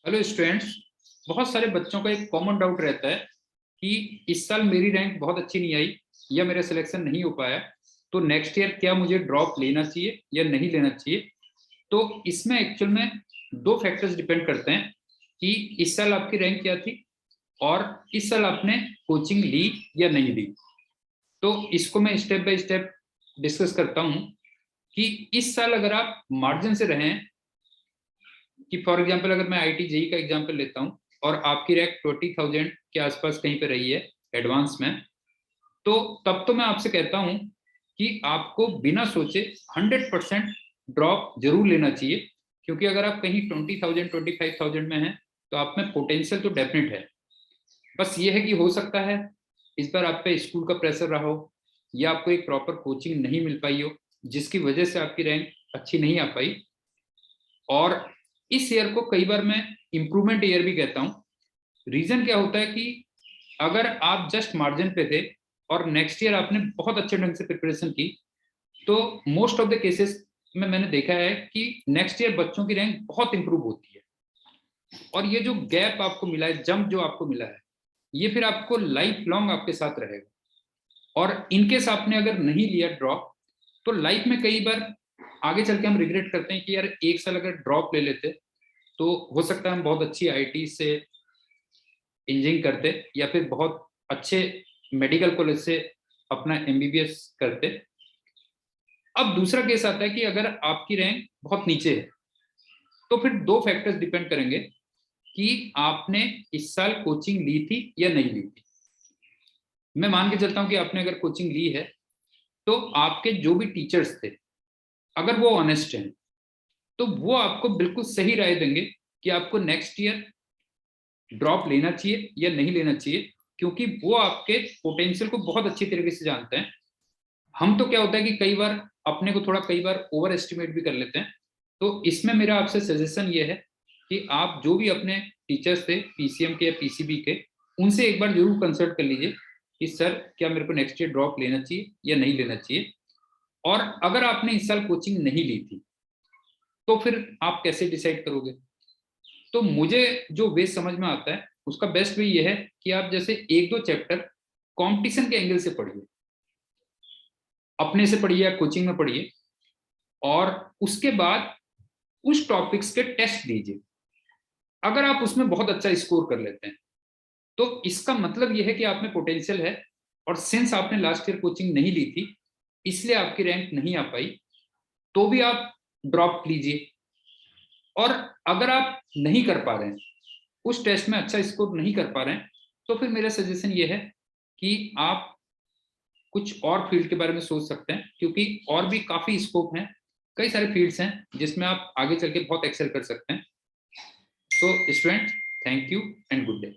Hello students. बहुत सारे बच्चों का एक कॉमन डाउट रहता है कि इस साल मेरी रैंक बहुत अच्छी नहीं आई या मेरा सिलेक्शन नहीं हो पाया, तो नेक्स्ट ईयर क्या मुझे ड्रॉप लेना चाहिए या नहीं लेना चाहिए। तो इसमें एक्चुअल में दो फैक्टर्स डिपेंड करते हैं कि इस साल आपकी रैंक क्या थी और इस साल आपने कोचिंग ली या नहीं ली। तो इसको मैं स्टेप बाय स्टेप डिस्कस करता हूँ कि इस साल अगर आप मार्जिन से रहें, कि फॉर एग्जांपल अगर मैं आईटी जेई का एग्जांपल लेता हूं और आपकी रैंक 20,000 के आसपास कहीं पे रही है एडवांस में, तो तब तो मैं आपसे कहता हूं कि आपको बिना सोचे 100% ड्रॉप जरूर लेना चाहिए। क्योंकि अगर आप कहीं 20,000 25,000 में हैं तो आप में पोटेंशियल तो डेफिनेट है। बस ये है कि हो सकता है इस बार आप पे स्कूल का प्रेशर रहा हो या आपको एक प्रॉपर कोचिंग नहीं मिल पाई हो, जिसकी वजह से आपकी रैंक अच्छी नहीं आ पाई। और इस ईयर को कई बार मैं इम्प्रूवमेंट ईयर भी कहता हूँ। रीजन क्या होता है कि अगर आप जस्ट मार्जिन पे थे और नेक्स्ट ईयर आपने बहुत अच्छे ढंग से प्रिपरेशन की, तो मोस्ट ऑफ द केसेस में मैंने देखा है कि नेक्स्ट ईयर बच्चों की रैंक बहुत इंप्रूव होती है। और ये जो गैप आपको मिला है, जंप जो आपको मिला है, ये फिर आपको लाइफ लॉन्ग आपके साथ रहेगा। और इनकेस आपने अगर नहीं लिया ड्रॉप, तो लाइफ में कई बार आगे चल के हम रिग्रेट करते हैं कि यार एक साल अगर ड्रॉप ले लेते तो हो सकता है हम बहुत अच्छी आईटी से इंजीनियरिंग करते या फिर बहुत अच्छे मेडिकल कॉलेज से अपना एमबीबीएस करते। अब दूसरा केस आता है कि अगर आपकी रैंक बहुत नीचे है, तो फिर दो फैक्टर्स डिपेंड करेंगे कि आपने इस साल कोचिंग ली थी या नहीं ली थी। मैं मान के चलता हूं कि आपने अगर कोचिंग ली है, तो आपके जो भी टीचर्स थे, अगर वो ऑनेस्ट हैं, तो वो आपको बिल्कुल सही राय देंगे कि आपको नेक्स्ट ईयर ड्रॉप लेना चाहिए या नहीं लेना चाहिए। क्योंकि वो आपके पोटेंशियल को बहुत अच्छी तरीके से जानते हैं। हम तो क्या होता है कि कई बार अपने को थोड़ा कई बार ओवर एस्टिमेट भी कर लेते हैं। तो इसमें मेरा आपसे सजेशन ये है कि आप जो भी अपने टीचर्स थे पीसीएम के या पीसीबी के, उनसे एक बार जरूर कंसल्ट कर लीजिए कि सर क्या मेरे को नेक्स्ट ईयर ड्रॉप लेना चाहिए या नहीं लेना चाहिए। और अगर आपने इस साल कोचिंग नहीं ली थी, तो फिर आप कैसे डिसाइड करोगे। तो मुझे जो वे समझ में आता है उसका बेस्ट वे ये है कि आप जैसे एक दो चैप्टर कंपटीशन के एंगल से पढ़िए, अपने से पढ़िए या कोचिंग में पढ़िए, और उसके बाद उस टॉपिक्स के टेस्ट दीजिए। अगर आप उसमें बहुत अच्छा स्कोर कर लेते हैं, तो इसका मतलब यह है कि आप में पोटेंशियल है। और सिंस आपने लास्ट ईयर कोचिंग नहीं ली थी, इसलिए आपकी रैंक नहीं आ पाई, तो भी आप ड्रॉप लीजिए। और अगर आप नहीं कर पा रहे हैं, उस टेस्ट में अच्छा स्कोर नहीं कर पा रहे हैं, तो फिर मेरा सजेशन ये है कि आप कुछ और फील्ड के बारे में सोच सकते हैं। क्योंकि और भी काफी स्कोप हैं, कई सारे फील्ड्स हैं जिसमें आप आगे चल के बहुत एक्सेल कर सकते हैं। So student, thank you and good day.